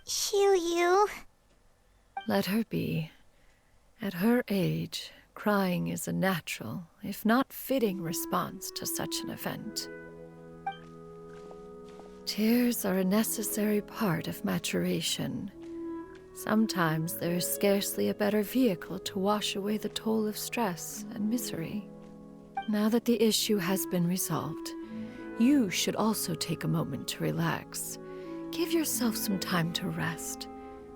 Shiryu. Let her be. At her age, crying is a natural, if not fitting, response to such an event. Tears are a necessary part of maturation. Sometimes there is scarcely a better vehicle to wash away the toll of stress and misery. Now that the issue has been resolved, you should also take a moment to relax. Give yourself some time to rest.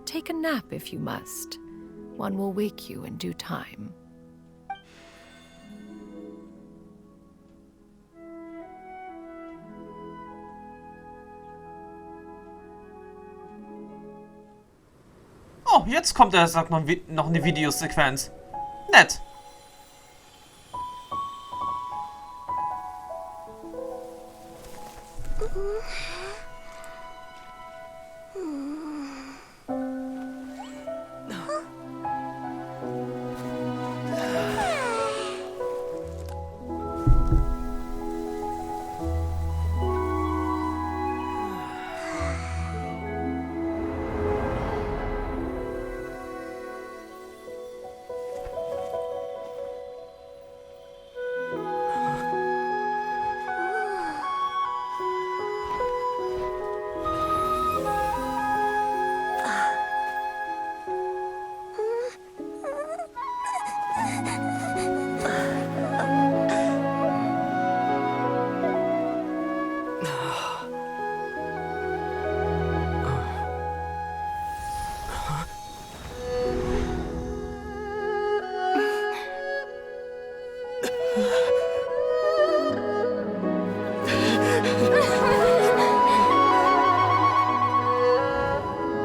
Take a nap if you must. One will wake you in due time. Oh, jetzt kommt er, sagt man, noch eine Videosequenz. Nett.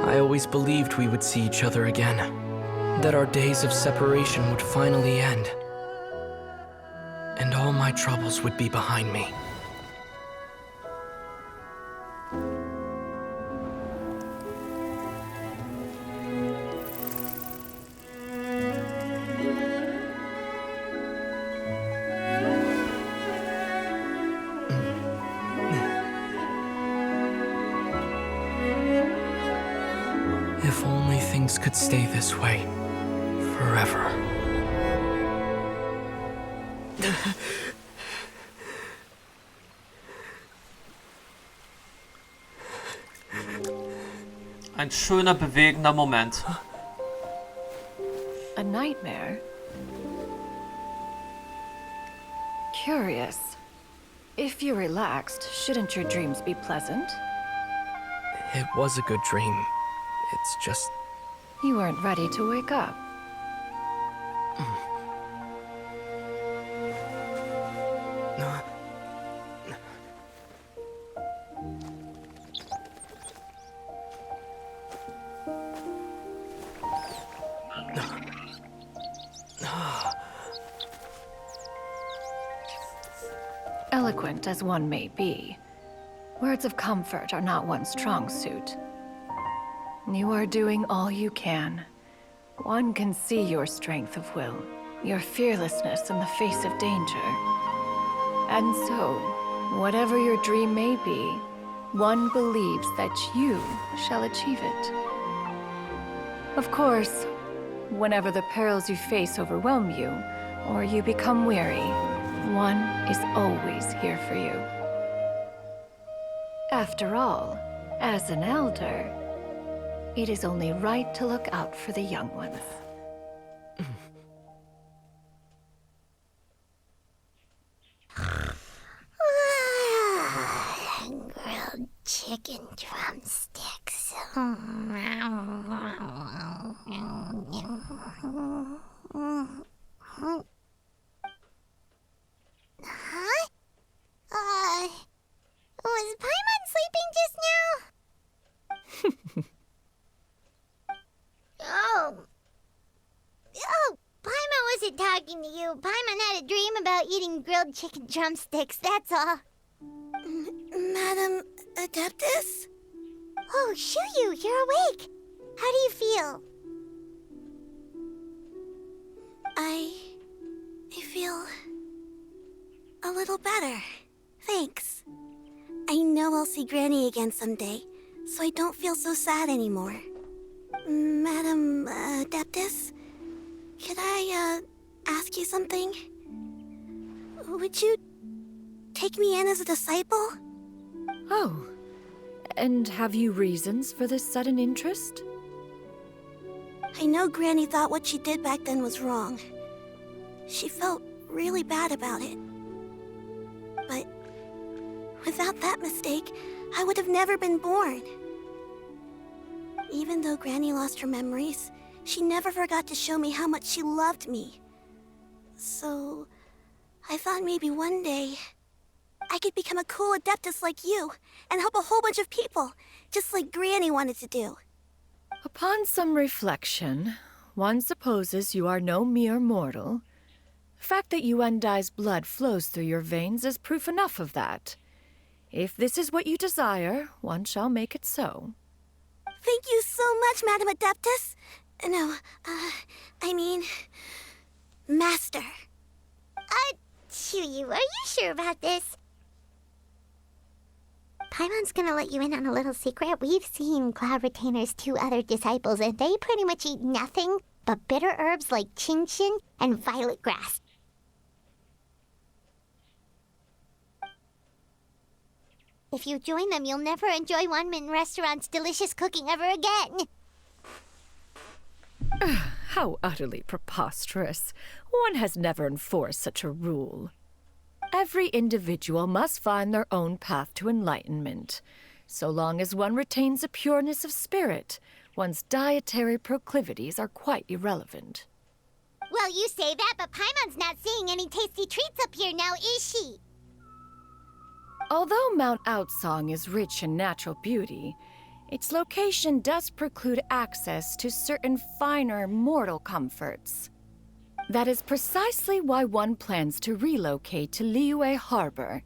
I always believed we would see each other again, that our days of separation would finally end, and all my troubles would be behind me. If only things could stay this way forever. Ein schöner, bewegender Moment. A nightmare? Curious. If you're relaxed, shouldn't your dreams be pleasant? It was a good dream. It's just... You weren't ready to wake up. Eloquent as one may be, words of comfort are not one's strong suit. You are doing all you can. One can see your strength of will, your fearlessness in the face of danger. And so, whatever your dream may be, one believes that you shall achieve it. Of course, whenever the perils you face overwhelm you, or you become weary, one is always here for you. After all, as an elder, it is only right to look out for the young ones. Grilled chicken drumsticks. Huh? Was Paimon sleeping just now? Oh, Paimon wasn't talking to you. Paimon had a dream about eating grilled chicken drumsticks, that's all. Madam Adeptus? Oh, Shiryu, you're awake. How do you feel? I feel a little better. Thanks. I know I'll see Granny again someday, so I don't feel so sad anymore. Madam Adeptus, could I ask you something? Would you take me in as a disciple? Oh, and have you reasons for this sudden interest? I know Granny thought what she did back then was wrong. She felt really bad about it. But without that mistake, I would have never been born. Even though Granny lost her memories, she never forgot to show me how much she loved me. So, I thought maybe one day I could become a cool Adeptus like you and help a whole bunch of people, just like Granny wanted to do. Upon some reflection, one supposes you are no mere mortal. The fact that Yuandai's blood flows through your veins is proof enough of that. If this is what you desire, one shall make it so. Thank you so much, Madam Adeptus. No, I mean, Master. Chuyu, are you sure about this? Paimon's gonna let you in on a little secret. We've seen Cloud Retainer's 2 other disciples, and they pretty much eat nothing but bitter herbs like chinchin and violet grass. If you join them, you'll never enjoy One-Min Restaurant's delicious cooking ever again. How utterly preposterous. One has never enforced such a rule. Every individual must find their own path to enlightenment. So long as one retains a pureness of spirit, one's dietary proclivities are quite irrelevant. Well, you say that, but Paimon's not seeing any tasty treats up here now, is she? Although Mount Outsong is rich in natural beauty, its location does preclude access to certain finer mortal comforts. That is precisely why one plans to relocate to Liyue Harbor.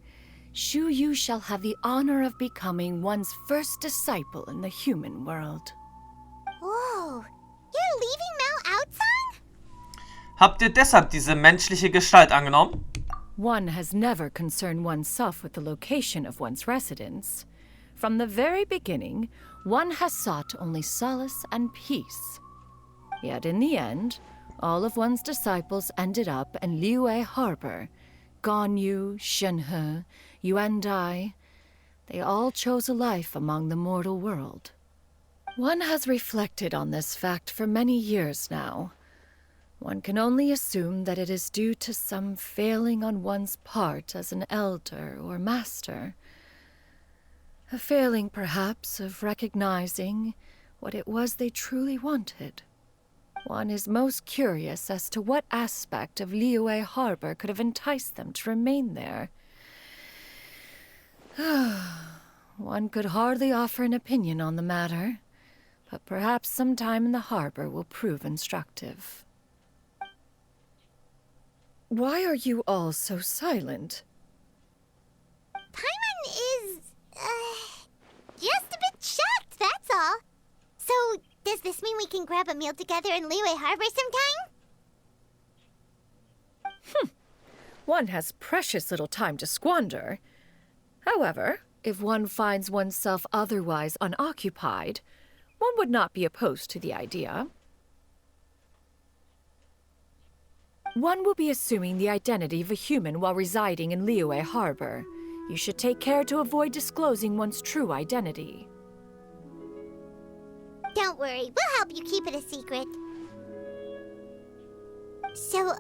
Shu Yu shall have the honor of becoming one's first disciple in the human world. Whoa, you're leaving Mount Outsong? Habt ihr deshalb diese menschliche Gestalt angenommen? One has never concerned oneself with the location of one's residence. From the very beginning, one has sought only solace and peace. Yet in the end, all of one's disciples ended up in Liyue Harbor. Ganyu, Shenhe, Yuandai. They all chose a life among the mortal world. One has reflected on this fact for many years now. One can only assume that it is due to some failing on one's part as an elder or master. A failing, perhaps, of recognizing what it was they truly wanted. One is most curious as to what aspect of Liyue Harbor could have enticed them to remain there. One could hardly offer an opinion on the matter, but perhaps some time in the harbor will prove instructive. Why are you all so silent? Paimon is, just a bit shocked, that's all. So, does this mean we can grab a meal together in Liyue Harbor sometime? One has precious little time to squander. However, if one finds oneself otherwise unoccupied, one would not be opposed to the idea. One will be assuming the identity of a human while residing in Liyue Harbor. You should take care to avoid disclosing one's true identity. Don't worry, we'll help you keep it a secret. So,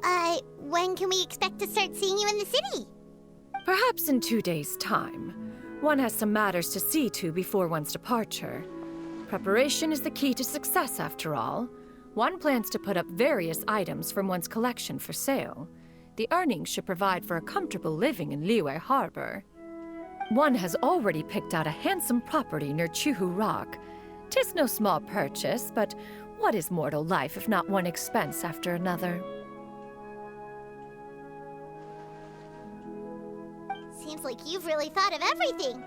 when can we expect to start seeing you in the city? Perhaps in 2 days' time. One has some matters to see to before one's departure. Preparation is the key to success, after all. One plans to put up various items from one's collection for sale. The earnings should provide for a comfortable living in Liyue Harbor. One has already picked out a handsome property near Chuhu Rock. 'Tis no small purchase, but what is mortal life if not one expense after another? Seems like you've really thought of everything.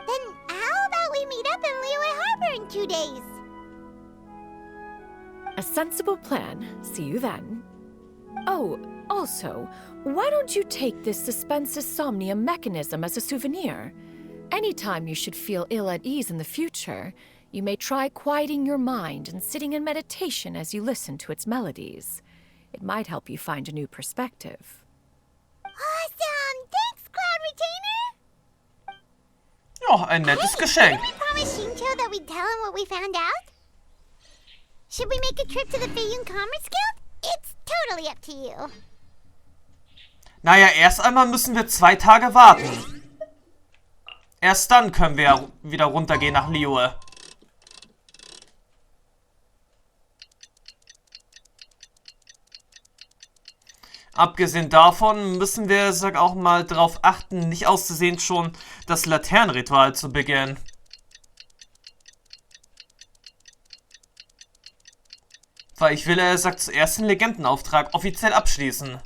Then how about we meet up in Liyue Harbor in 2 days? A sensible plan. See you then. Oh, also, why don't you take this suspense somnium mechanism as a souvenir? Anytime you should feel ill at ease in the future, you may try quieting your mind and sitting in meditation as you listen to its melodies. It might help you find a new perspective. Awesome! Thanks, Cloud Retainer! Ja, ein nettes Geschenk. Did we promise Shincho that we'd tell him what we found out? Should we make a trip to the Feiyun Commerce Guild? It's totally up to you. Naja, erst einmal müssen wir 2 Tage warten. Erst dann können wir wieder runtergehen nach Liyue. Abgesehen davon müssen wir auch mal darauf achten, nicht auszusehen schon das Laternenritual zu beginnen. Weil ich will, zuerst den Legendenauftrag offiziell abschließen.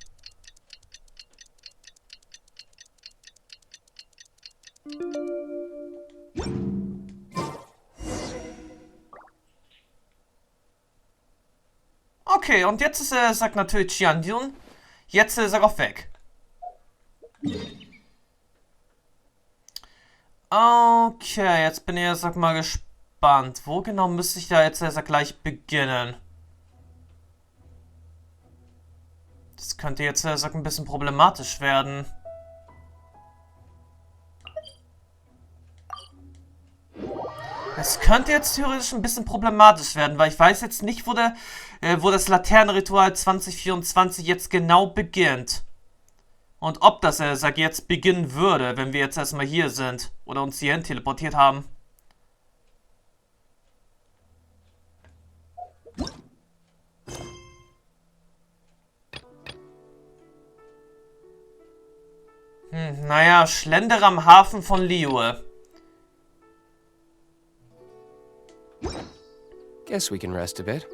Okay, und jetzt ist natürlich Xianyun. Jetzt ist er auch weg. Okay, jetzt bin ich mal gespannt. Wo genau müsste ich da jetzt gleich beginnen? Das könnte jetzt ein bisschen problematisch werden. Es könnte jetzt theoretisch ein bisschen problematisch werden, weil ich weiß jetzt nicht, wo das Laternenritual 2024 jetzt genau beginnt. Und ob das jetzt beginnen würde, wenn wir jetzt erstmal hier sind oder uns hierhin teleportiert haben. Naja, schlendere am Hafen von Liyue. Guess we can rest a bit.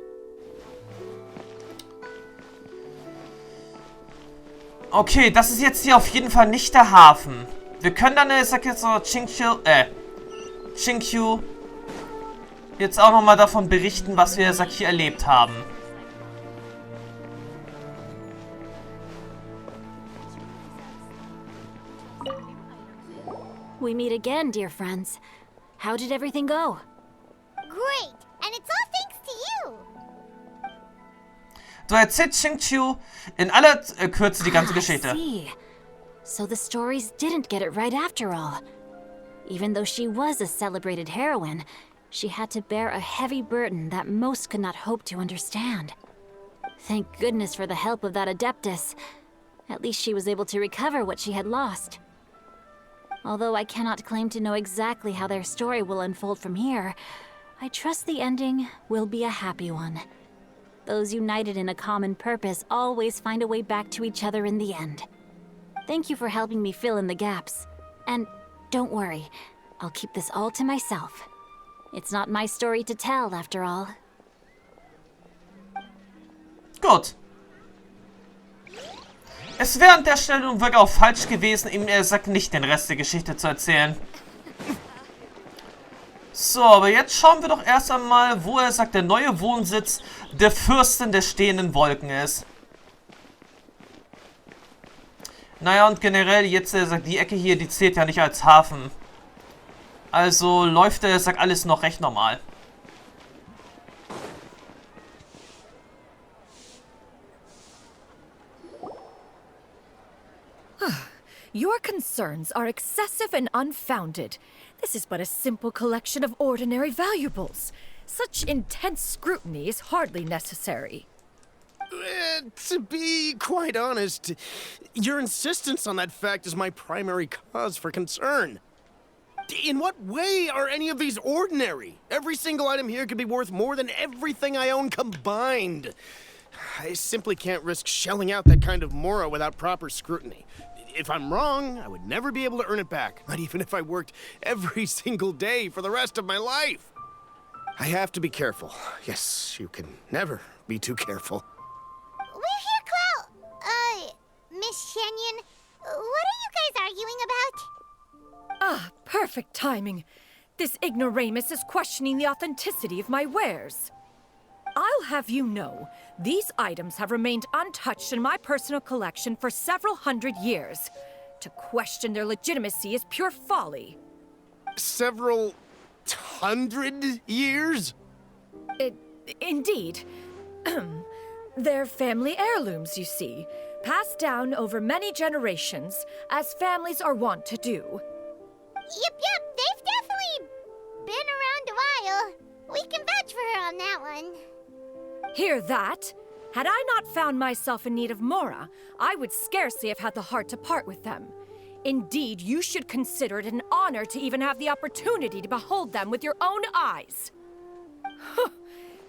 Okay, das ist jetzt hier auf jeden Fall nicht der Hafen. Wir können dann, Chinkyu jetzt auch nochmal davon berichten, was wir, hier erlebt haben. We meet again, dear friends. How did everything go? Great! And it's all thanks to you! Du erzählst Chinkyu in aller Kürze die ganze Geschichte. I see. So the stories didn't get it right after all. Even though she was a celebrated heroine, she had to bear a heavy burden that most could not hope to understand. Thank goodness for the help of that Adeptus. At least she was able to recover what she had lost. Although I cannot claim to know exactly how their story will unfold from here, I trust the ending will be a happy one. Those united in a common purpose always find a way back to each other in the end. Thank you for helping me fill in the gaps. And don't worry, I'll keep this all to myself. It's not my story to tell, after all. Gut. Es wäre an der Stelle nun wirklich auch falsch gewesen, ihm nicht den Rest der Geschichte zu erzählen. So, aber jetzt schauen wir doch erst einmal, wo der neue Wohnsitz der Fürstin der stehenden Wolken ist. Naja, und generell jetzt, die Ecke hier, die zählt ja nicht als Hafen. Also läuft alles noch recht normal. Your concerns are excessive and unfounded. This is but a simple collection of ordinary valuables. Such intense scrutiny is hardly necessary. To be quite honest, your insistence on that fact is my primary cause for concern. In what way are any of these ordinary? Every single item here could be worth more than everything I own combined. I simply can't risk shelling out that kind of mora without proper scrutiny. If I'm wrong, I would never be able to earn it back, not even if I worked every single day for the rest of my life. I have to be careful. Yes, you can never be too careful. We're here, Clow. Miss Xianyun, what are you guys arguing about? Ah, perfect timing. This ignoramus is questioning the authenticity of my wares. I'll have you know, these items have remained untouched in my personal collection for several hundred years. To question their legitimacy is pure folly. several hundred years? Indeed. They're family heirlooms, you see, passed down over many generations, as families are wont to do. Yep, they've definitely been around a while. We can vouch for her on that one. Hear that? Had I not found myself in need of Mora, I would scarcely have had the heart to part with them. Indeed, you should consider it an honor to even have the opportunity to behold them with your own eyes.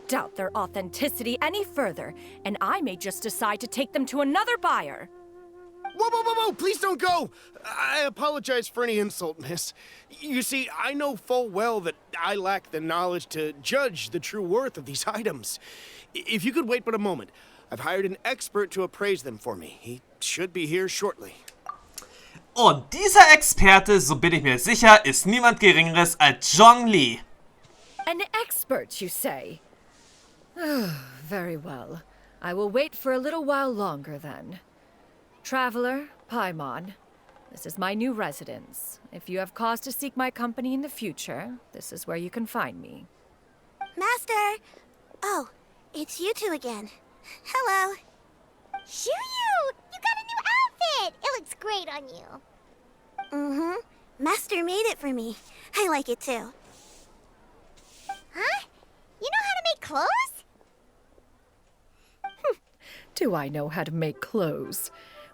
Doubt their authenticity any further, and I may just decide to take them to another buyer. Whoa, please don't go! I apologize for any insult, miss. You see, I know full well that I lack the knowledge to judge the true worth of these items. If you could wait but a moment, I've hired an expert to appraise them for me. He should be here shortly. Und dieser Experte, so bin ich mir sicher, ist niemand Geringeres als Zhongli. An expert, you say? Very well. I will wait for a little while longer, then. Traveler, Paimon, this is my new residence. If you have cause to seek my company in the future, this is where you can find me. Master! Oh, it's you two again. Hello. Shuyu! You got a new outfit! It looks great on you. Mm-hmm. Master made it for me. I like it too. Huh? You know how to make clothes? Do I know how to make clothes?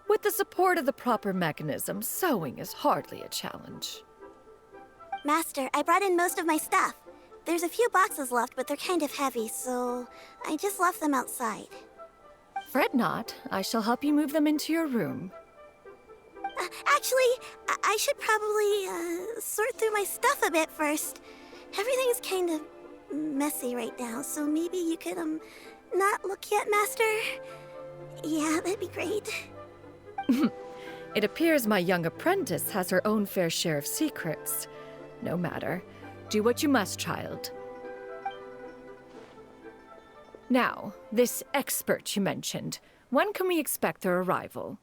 With the support of the proper mechanism, sewing is hardly a challenge. Master, I brought in most of my stuff. There's a few boxes left, but they're kind of heavy, so I just left them outside. Fret not. I shall help you move them into your room. Actually, I should probably sort through my stuff a bit first. Everything's kind of messy right now, so maybe you could, not look yet, Master? Yeah, that'd be great. It appears my young apprentice has her own fair share of secrets. No matter. Do what you must, child. Now, this expert you mentioned. When can we expect their arrival?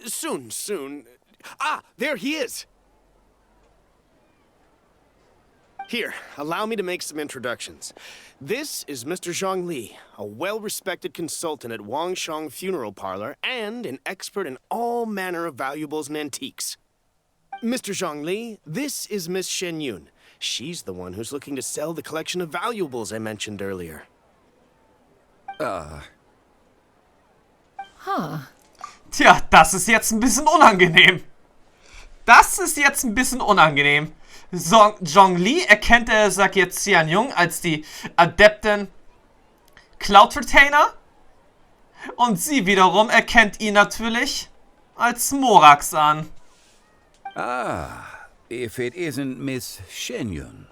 Soon. Ah, there he is! Here, allow me to make some introductions. This is Mr. Zhongli, a well-respected consultant at Wangshang Funeral Parlor and an expert in all manner of valuables and antiques. Mr. Zhongli, this is Miss Shenyun. She's the one who's looking to sell the collection of valuables I mentioned earlier. Tja, das ist jetzt ein bisschen unangenehm. Zhongli erkennt sagt jetzt Xianyun als die Adeptin Cloud Retainer. Und sie wiederum erkennt ihn natürlich als Morax an. Ah, if it isn't Miss Shenyun.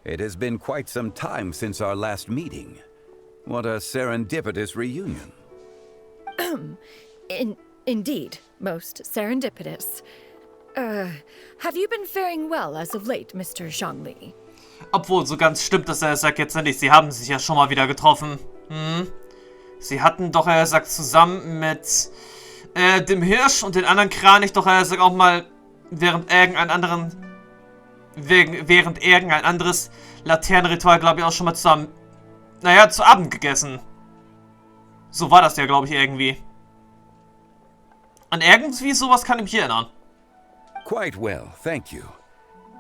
It has been quite some time since our last meeting. What a serendipitous reunion. Indeed, most serendipitous. Have you been faring well as of late, Mr. Zhongli? Obwohl, so ganz stimmt das sagt jetzt nicht. Sie haben sich ja schon mal wieder getroffen. Sie hatten doch, sagt, zusammen mit dem Hirsch und den anderen Kranich doch, sagt, auch mal während irgendein anderes Laternenritual, glaube ich, auch schon mal zusammen, naja, zu Abend gegessen. So war das ja, glaube ich, irgendwie. An irgendwie sowas kann ich mich erinnern. Quite well, thank you.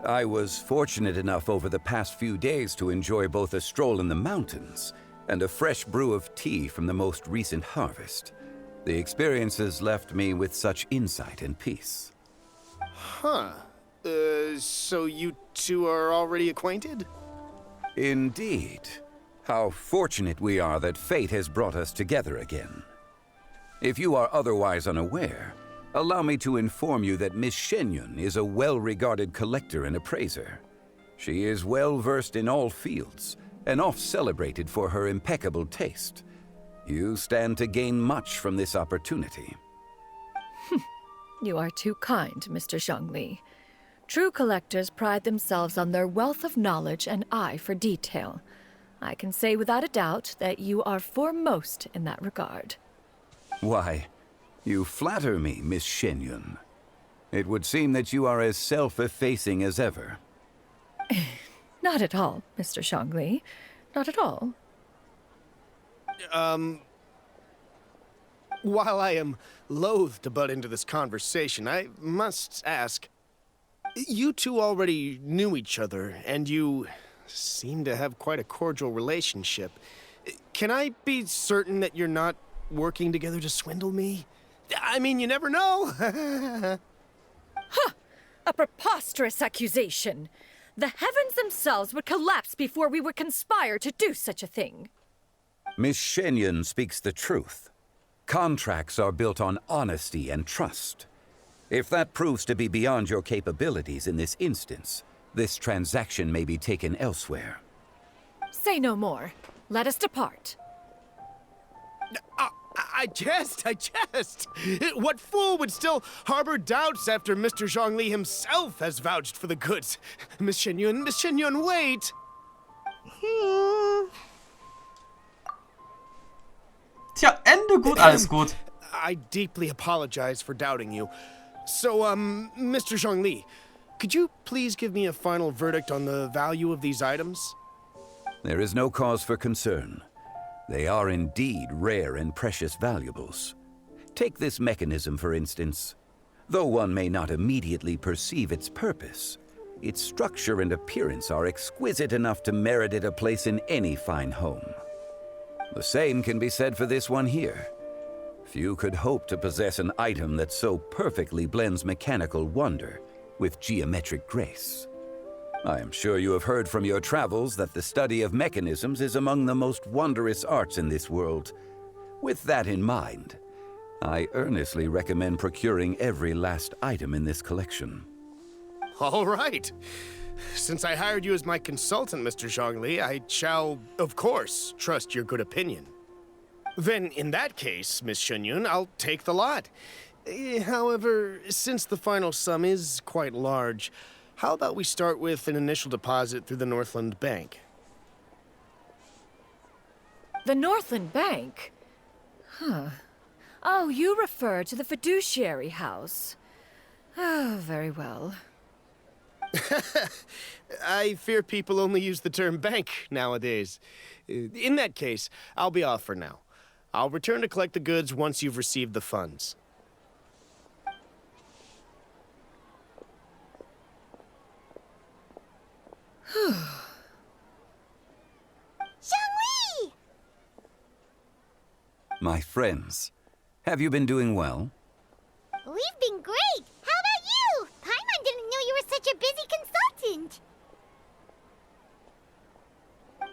I was fortunate enough over the past few days to enjoy both a stroll in the mountains and a fresh brew of tea from the most recent harvest. The experiences left me with such insight and peace. Huh. So you two are already acquainted? Indeed. How fortunate we are that fate has brought us together again. If you are otherwise unaware, allow me to inform you that Miss Shenyun is a well-regarded collector and appraiser. She is well-versed in all fields, and oft-celebrated for her impeccable taste. You stand to gain much from this opportunity. You are too kind, Mr. Zhongli. True collectors pride themselves on their wealth of knowledge and eye for detail. I can say without a doubt that you are foremost in that regard. Why, you flatter me, Miss Shenyun. It would seem that you are as self-effacing as ever. Not at all, Mr. Zhongli. Not at all. While I am loath to butt into this conversation, I must ask, you two already knew each other, and you seem to have quite a cordial relationship. Can I be certain that you're not working together to swindle me? I mean, you never know. A preposterous accusation. The heavens themselves would collapse before we would conspire to do such a thing. Miss Shenyan speaks the truth. Contracts are built on honesty and trust. If that proves to be beyond your capabilities in this instance, this transaction may be taken elsewhere. Say no more. Let us depart. I jest. What fool would still harbor doubts after Mr. Zhongli himself has vouched for the goods? Miss Shenyan, wait! Tja, Ende gut, alles gut. I deeply apologize for doubting you. So, Mr. Zhongli, could you please give me a final verdict on the value of these items? There is no cause for concern. They are indeed rare and precious valuables. Take this mechanism, for instance. Though one may not immediately perceive its purpose, its structure and appearance are exquisite enough to merit it a place in any fine home. The same can be said for this one here. Few could hope to possess an item that so perfectly blends mechanical wonder with geometric grace. I am sure you have heard from your travels that the study of mechanisms is among the most wondrous arts in this world. With that in mind, I earnestly recommend procuring every last item in this collection. All right. Since I hired you as my consultant, Mr. Zhongli, I shall, of course, trust your good opinion. Then, in that case, Miss Shenyan, I'll take the lot. However, since the final sum is quite large, how about we start with an initial deposit through the Northland Bank? The Northland Bank? Huh. Oh, you refer to the fiduciary house. Oh, very well. I fear people only use the term bank nowadays. In that case, I'll be off for now. I'll return to collect the goods once you've received the funds. Zhongli! My friends, have you been doing well? We've been great! How about you? Paimon didn't know you were such a busy consultant!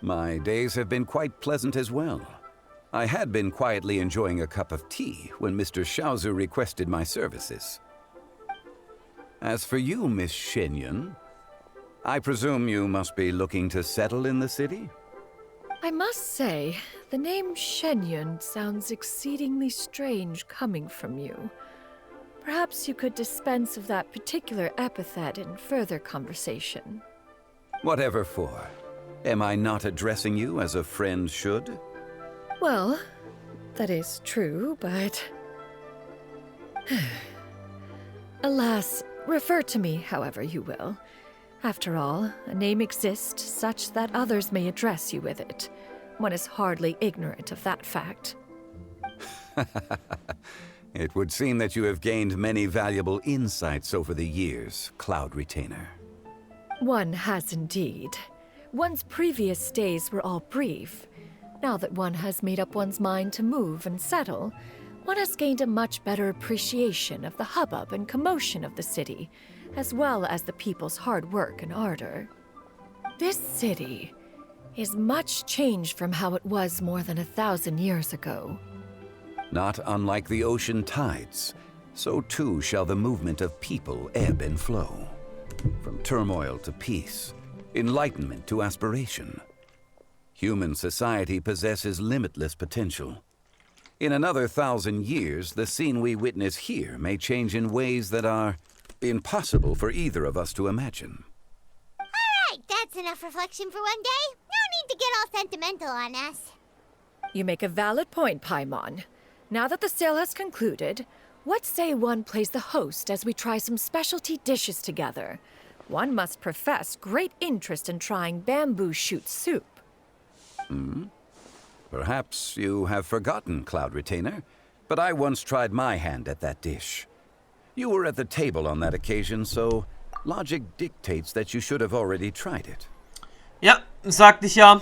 My days have been quite pleasant as well. I had been quietly enjoying a cup of tea when Mr. Xiaozu requested my services. As for you, Miss Shenyan, I presume you must be looking to settle in the city? I must say, the name Shenyan sounds exceedingly strange coming from you. Perhaps you could dispense of that particular epithet in further conversation. Whatever for. Am I not addressing you as a friend should? Well, that is true, but... Alas, refer to me however you will. After all, a name exists such that others may address you with it. One is hardly ignorant of that fact. It would seem that you have gained many valuable insights over the years, Cloud Retainer. One has indeed. One's previous days were all brief. Now that one has made up one's mind to move and settle, one has gained a much better appreciation of the hubbub and commotion of the city, as well as the people's hard work and ardor. This city is much changed from how it was more than 1,000 years ago. Not unlike the ocean tides, so too shall the movement of people ebb and flow. From turmoil to peace, enlightenment to aspiration. Human society possesses limitless potential. In another 1,000 years, the scene we witness here may change in ways that are impossible for either of us to imagine. Alright, that's enough reflection for one day. No need to get all sentimental on us. You make a valid point, Paimon. Now that the sale has concluded, What say one plays the host as we try some specialty dishes together? One must profess great interest in trying bamboo shoot soup. Perhaps you have forgotten, Cloud Retainer, but I once tried my hand at that dish. You were at the table on that occasion, so logic dictates that you should have already tried it. Ja, sagte ich ja.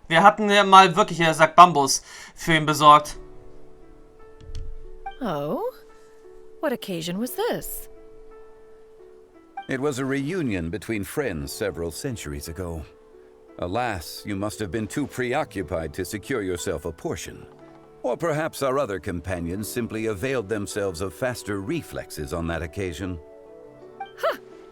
Wir hatten ja mal wirklich, er sagt Bambus, für ihn besorgt. Oh? What occasion was this? It was a reunion between friends several centuries ago. Alas, you must have been too preoccupied to secure yourself a portion. Or perhaps our other companions simply availed themselves of faster reflexes on that occasion.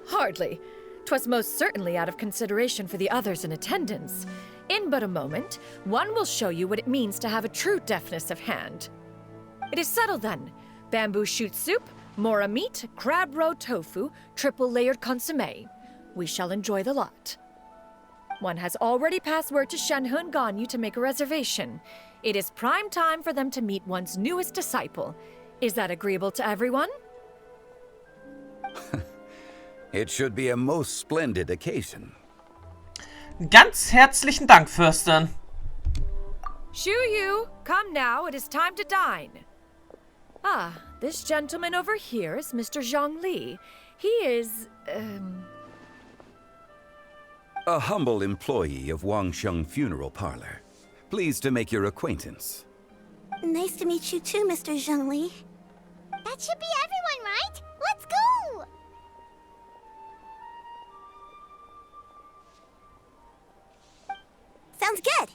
Hardly. 'Twas most certainly out of consideration for the others in attendance. In but a moment, one will show you what it means to have a true deftness of hand. It is settled then. Bamboo shoot soup, mora meat, crab roe tofu, triple-layered consommé. We shall enjoy the lot. One has already passed word to Shenhe and Ganyu to make a reservation. It is prime time for them to meet one's newest disciple. Is that agreeable to everyone? It should be a most splendid occasion. Ganz herzlichen Dank, Fürstin. Shuyu, come now, it is time to dine. Ah, this gentleman over here is Mr. Zhongli. He is, A humble employee of Wangsheng Funeral Parlor. Pleased to make your acquaintance. Nice to meet you too, Mr. Zhongli. That should be everyone, right? Let's go! Sounds good.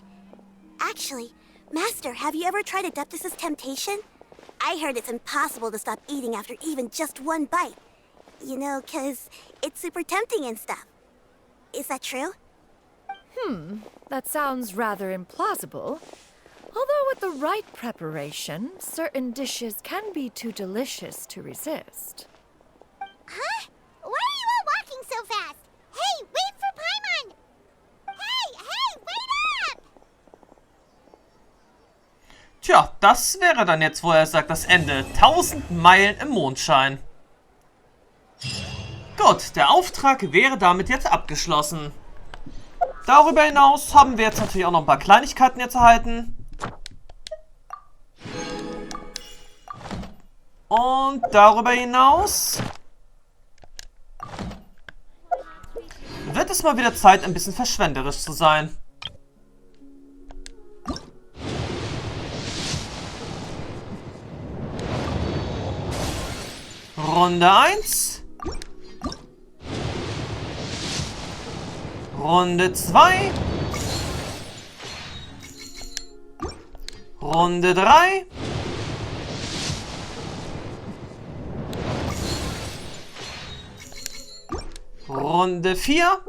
Actually, Master, have you ever tried Adeptus' temptation? I heard it's impossible to stop eating after even just one bite. You know, 'cause it's super tempting and stuff. Is that true? That sounds rather implausible. Although with the right preparation, certain dishes can be too delicious to resist. Huh? Why are you all walking so fast? Hey, wait for Paimon! Hey, wait up! Tja, das wäre dann jetzt, wo er sagt, das Ende. 1000 Meilen im Mondschein. Gut, der Auftrag wäre damit jetzt abgeschlossen. Darüber hinaus haben wir jetzt natürlich auch noch ein paar Kleinigkeiten jetzt erhalten. Und darüber hinaus wird es mal wieder Zeit, ein bisschen verschwenderisch zu sein. Runde 1. Runde 2. Runde 3. Runde 4.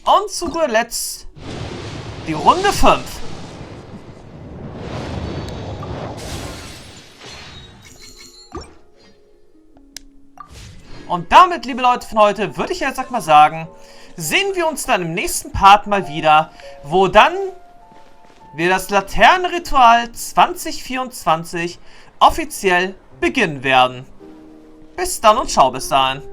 Und zu guter Letzt die Runde 5. Und damit, liebe Leute von heute, würde ich jetzt mal sagen, sehen wir uns dann im nächsten Part mal wieder, wo dann wir das Laternenritual 2024 offiziell beginnen werden. Bis dann und ciao bis dahin.